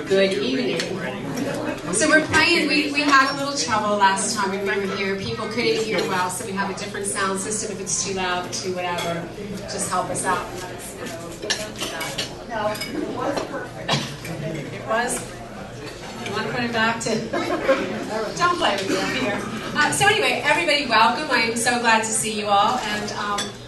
Good evening. So we're playing, we had a little trouble last time when we were here. People couldn't hear well, so we have a different sound system. If it's too loud, too whatever, just help us out. No, it was perfect. It was? You want to put it back to... Don't play with me up here. So anyway, everybody welcome. I am so glad to see you all, and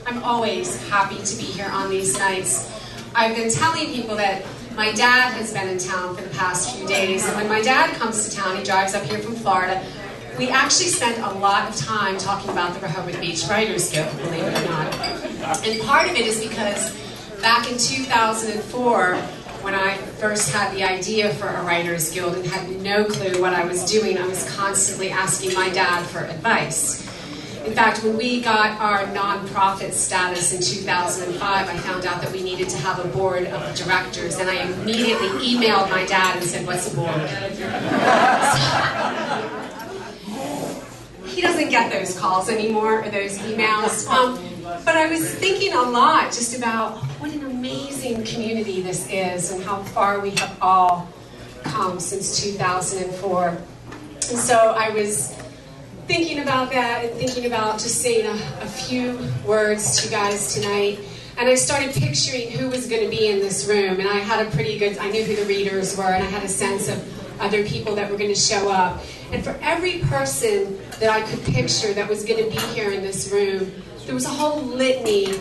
I'm always happy to be here on these nights. I've been telling people that my dad has been in town for the past few days, and when my dad comes to town, he drives up here from Florida, we actually spend a lot of time talking about the Rehoboth Beach Writers Guild, believe it or not. And part of it is because back in 2004, when I first had the idea for a Writers Guild and had no clue what I was doing, I was constantly asking my dad for advice. In fact, when we got our nonprofit status in 2005, I found out that we needed to have a board of directors, and I immediately emailed my dad and said, "What's a board?" He doesn't get those calls anymore, or those emails. But I was thinking a lot just about what an amazing community this is and how far we have all come since 2004. And so I was thinking about that and thinking about just saying a few words to you guys tonight. And I started picturing who was going to be in this room. And I had a pretty good, I knew who the readers were, and I had a sense of other people that were going to show up. And for every person that I could picture that was going to be here in this room, there was a whole litany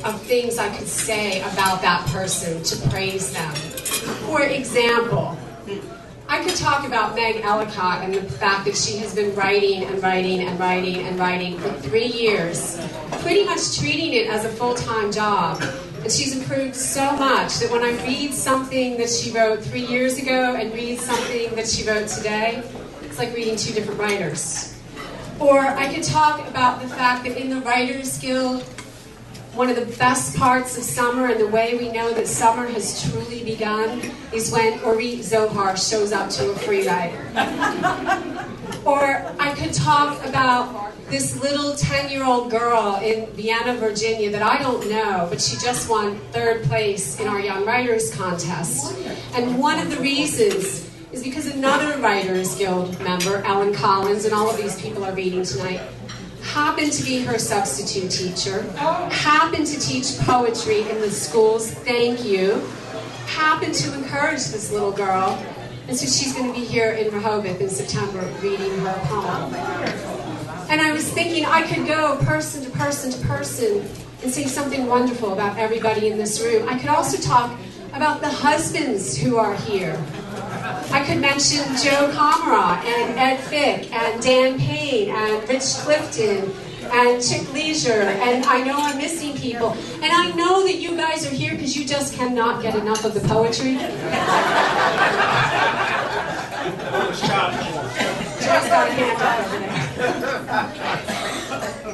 of things I could say about that person to praise them. For example, I could talk about Meg Ellicott and the fact that she has been writing and writing and writing and writing for 3 years, pretty much treating it as a full-time job. And she's improved so much that when I read something that she wrote 3 years ago and read something that she wrote today, it's like reading two different writers. Or I could talk about the fact that in the Writers Guild, one of the best parts of summer and the way we know that summer has truly begun is when Orit Zohar shows up to a free ride. Or I could talk about this little 10-year-old girl in Vienna, Virginia that I don't know, but she just won 3rd place in our Young Writers Contest. And one of the reasons is because another Writers Guild member, Ellen Collins, and all of these people are reading tonight, happened to be her substitute teacher, happened to teach poetry in the schools, thank you, happened to encourage this little girl, and so she's going to be here in Rehoboth in September reading her poem. And I was thinking I could go person to person to person and say something wonderful about everybody in this room. I could also talk about the husbands who are here. I could mention Joe Kamara and Ed Fick and Dan Payne and Rich Clifton and Chick Leisure, and I know I'm missing people. And I know that you guys are here because you just cannot get enough of the poetry. Joe's got a hand up over there.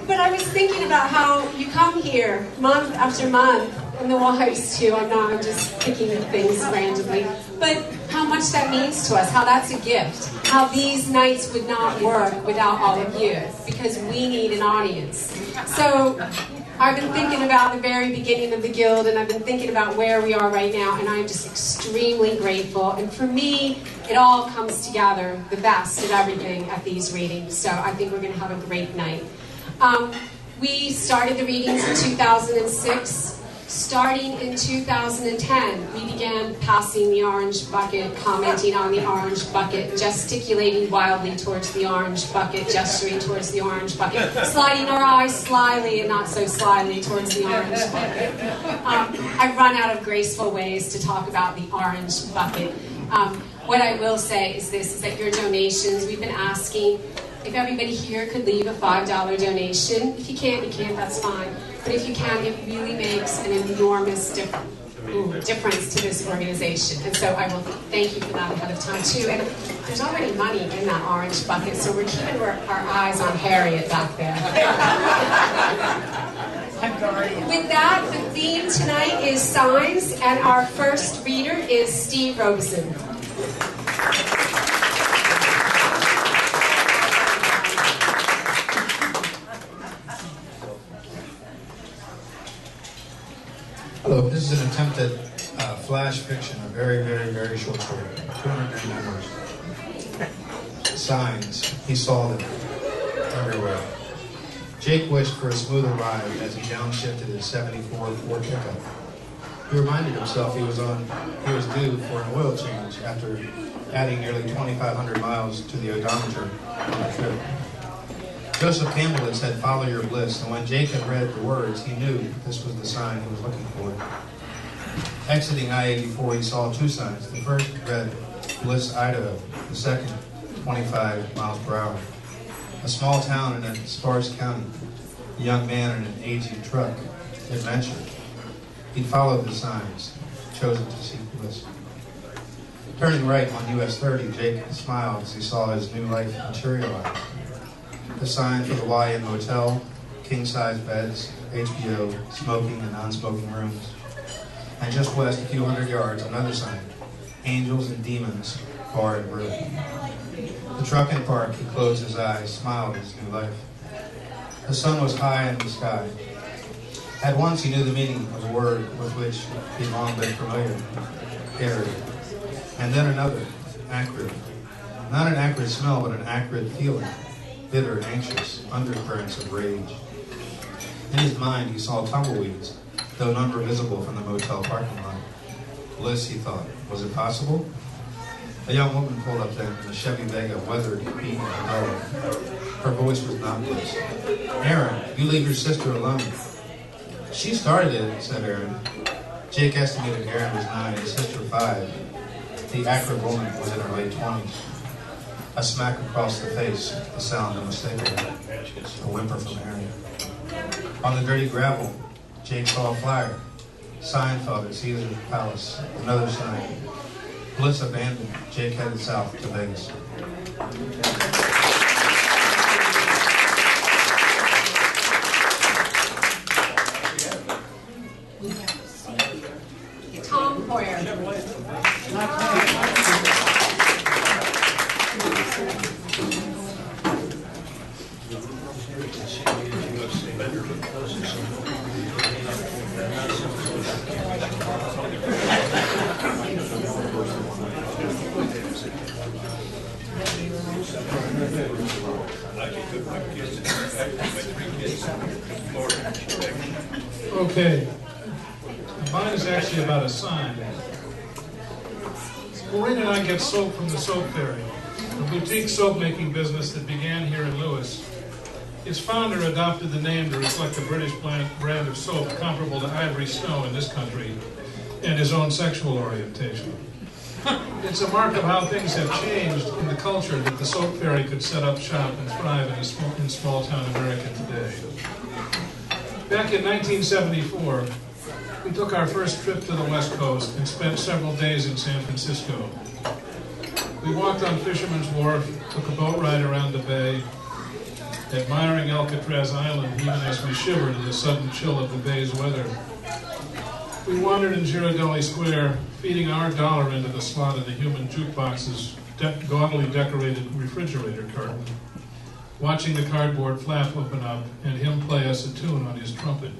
But I was thinking about how you come here month after month, and the wives too, I'm just picking things randomly, but how much that means to us, how that's a gift, how these nights would not work without all of you, because we need an audience. So I've been thinking about the very beginning of the Guild, and I've been thinking about where we are right now, and I'm just extremely grateful. And for me, it all comes together, the best of everything at these readings, so I think we're going to have a great night. We started the readings in 2006. Starting in 2010, we began passing the orange bucket, commenting on the orange bucket, gesticulating wildly towards the orange bucket, gesturing towards the orange bucket, sliding our eyes slyly and not so slyly towards the orange bucket. I've run out of graceful ways to talk about the orange bucket. What I will say is this, is that your donations, we've been asking if everybody here could leave a $5 donation. If you can't, that's fine. But if you can, it really makes an enormous difference to this organization. And so I will thank you for that ahead of time, too. And there's already money in that orange bucket, so we're keeping our eyes on Harriet back there. With that, the theme tonight is signs, and our first reader is Steve Robeson. Hello, this is an attempt at flash fiction, a very, very, very short story. 299 words. Signs. He saw them everywhere. Jake wished for a smoother ride as he downshifted his 74 Ford pickup. He reminded himself he was due for an oil change after adding nearly 2,500 miles to the odometer on the trip. Joseph Campbell had said, "Follow your bliss," and when Jake had read the words, he knew this was the sign he was looking for. Exiting I-84, he saw two signs. The first read, "Bliss, Idaho." The second, 25 miles per hour. A small town in a sparse county. A young man in an aging truck. Adventure. He followed the signs, chosen to seek bliss. Turning right on US 30, Jake smiled as he saw his new life materialize. The sign for the Y-Inn Motel, king-size beds, HBO, smoking and non-smoking rooms. And just west, a few hundred yards, another sign, Angels and Demons, Bar and Grill. The truck in park, he closed his eyes, smiled at his new life. The sun was high in the sky. At once he knew the meaning of a word with which he'd long been familiar, arid. And then another, acrid. Not an acrid smell, but an acrid feeling, bitter, anxious, undercurrents of rage. In his mind he saw tumbleweeds, though none were visible from the motel parking lot. Bliss, he thought. Was it possible? A young woman pulled up then in a Chevy Vega, weathered, beaten, and dull. Her voice was not bliss. "Aaron, you leave your sister alone." "She started it," said Aaron. Jake estimated Aaron was 9, his sister 5. The acrid woman was in her late 20s. A smack across the face, the sound unmistakable. A whimper from Aaron. On the dirty gravel, Jake saw a flyer. Sign, Father, Caesar's Palace. Another sign. Bliss abandoned. Jake headed south to Vegas. Tom Hoyer. Okay, mine is actually about a sign. Maureen and I get soap from the Soap Fairy, a boutique soap-making business that began here in Lewis. Its founder adopted the name to reflect the British brand of soap comparable to Ivory Snow in this country, and his own sexual orientation. It's a mark of how things have changed in the culture that the Soap Fairy could set up shop and thrive in small-town America today. Back in 1974, we took our first trip to the West Coast and spent several days in San Francisco. We walked on Fisherman's Wharf, took a boat ride around the bay, admiring Alcatraz Island even as we shivered in the sudden chill of the bay's weather. We wandered in Girardelli Square, feeding our dollar into the slot of the human jukebox's gaudily decorated refrigerator curtain, watching the cardboard flap open up and him play us a tune on his trumpet.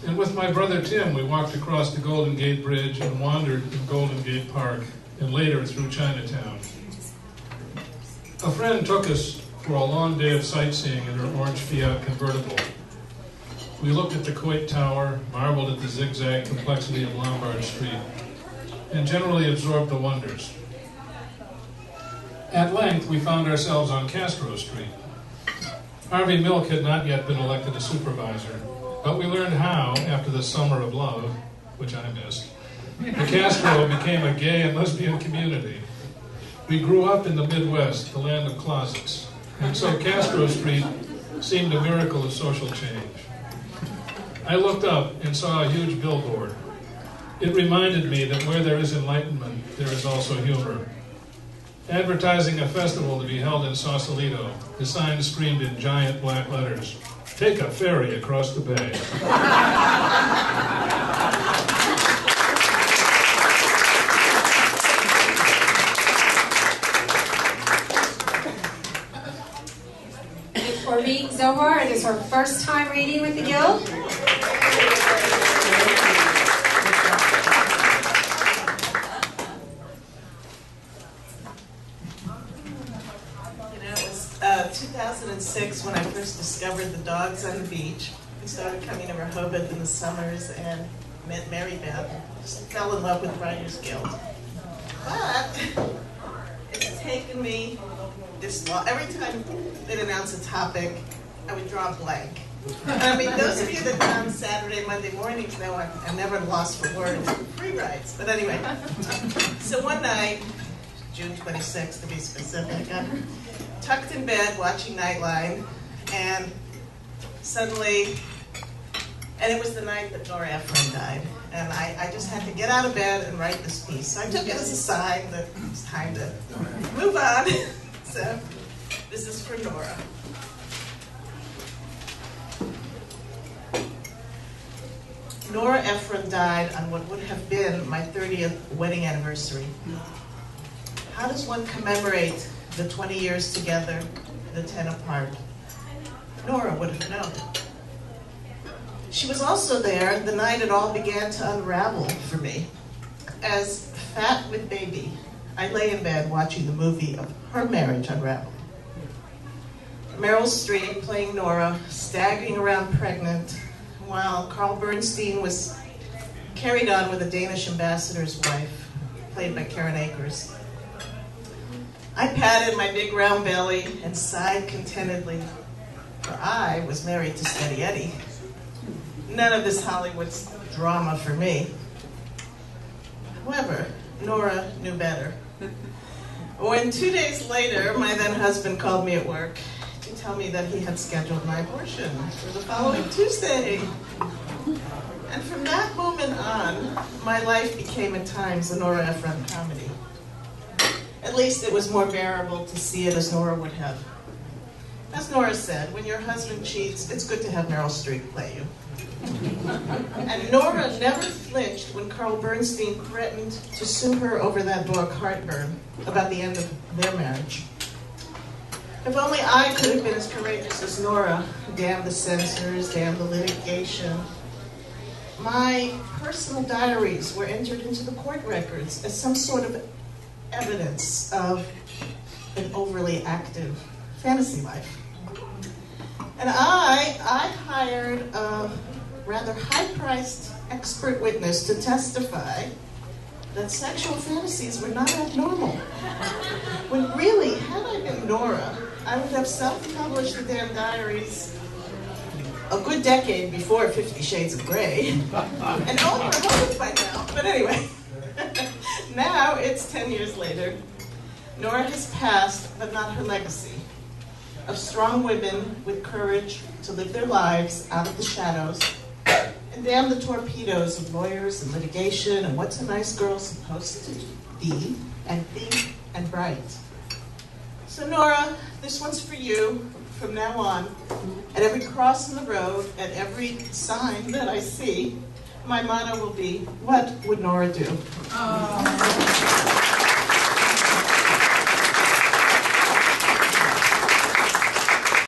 And with my brother Tim, we walked across the Golden Gate Bridge and wandered in Golden Gate Park, and later through Chinatown. A friend took us for a long day of sightseeing in her orange Fiat convertible. We looked at the Coit Tower, marveled at the zigzag complexity of Lombard Street, and generally absorbed the wonders. At length, we found ourselves on Castro Street. Harvey Milk had not yet been elected a supervisor, but we learned how, after the Summer of Love, which I missed, the Castro became a gay and lesbian community. We grew up in the Midwest, the land of closets, and so Castro Street seemed a miracle of social change. I looked up and saw a huge billboard. It reminded me that where there is enlightenment, there is also humor. Advertising a festival to be held in Sausalito, the sign screamed in giant black letters, "Take a ferry across the bay." For me, Zohar, it is her first time reading with the Guild. dogs on the beach. We started coming to Rehoboth in the summers and met Mary Beth. Just fell in love with Writers Guild. But it's taken me this long. Every time they'd announce a topic, I would draw a blank. I mean, those of you that come Saturday, Monday mornings know I'm never lost for words. Free rides. But anyway, so one night, June 26th to be specific, I'm tucked in bed watching Nightline, and suddenly, and it was the night that Nora Ephron died, and I just had to get out of bed and write this piece. So I took it as a sign that it's time to move on. So this is for Nora. Nora Ephron died on what would have been my 30th wedding anniversary. How does one commemorate the 20 years together, the 10 apart? Nora would have known. She was also there the night it all began to unravel for me. As fat with baby, I lay in bed watching the movie of her marriage unravel. Meryl Streep playing Nora, staggering around pregnant, while Carl Bernstein was carried on with a Danish ambassador's wife, played by Karen Akers. I patted my big round belly and sighed contentedly, for I was married to Steady Eddie. None of this Hollywood drama for me. However, Nora knew better. When 2 days later, my then husband called me at work to tell me that he had scheduled my abortion for the following Tuesday. And from that moment on, my life became at times a Nora Ephron comedy. At least it was more bearable to see it as Nora would have. As Nora said, when your husband cheats, it's good to have Meryl Streep play you. And Nora never flinched when Carl Bernstein threatened to sue her over that book, Heartburn, about the end of their marriage. If only I could have been as courageous as Nora. Damn the censors, damn the litigation. My personal diaries were entered into the court records as some sort of evidence of an overly active fantasy life. And I hired a rather high-priced expert witness to testify that sexual fantasies were not abnormal. When really, had I been Nora, I would have self-published the damn diaries a good decade before 50 Shades of Grey, and owned Rehoboth by now. But anyway, now it's 10 years later. Nora has passed, but not her legacy, of strong women with courage to live their lives out of the shadows, and damn the torpedoes of lawyers and litigation and what's a nice girl supposed to be and think and bright. So Nora, this one's for you from now on. At every cross in the road, at every sign that I see, my motto will be, what would Nora do? Oh.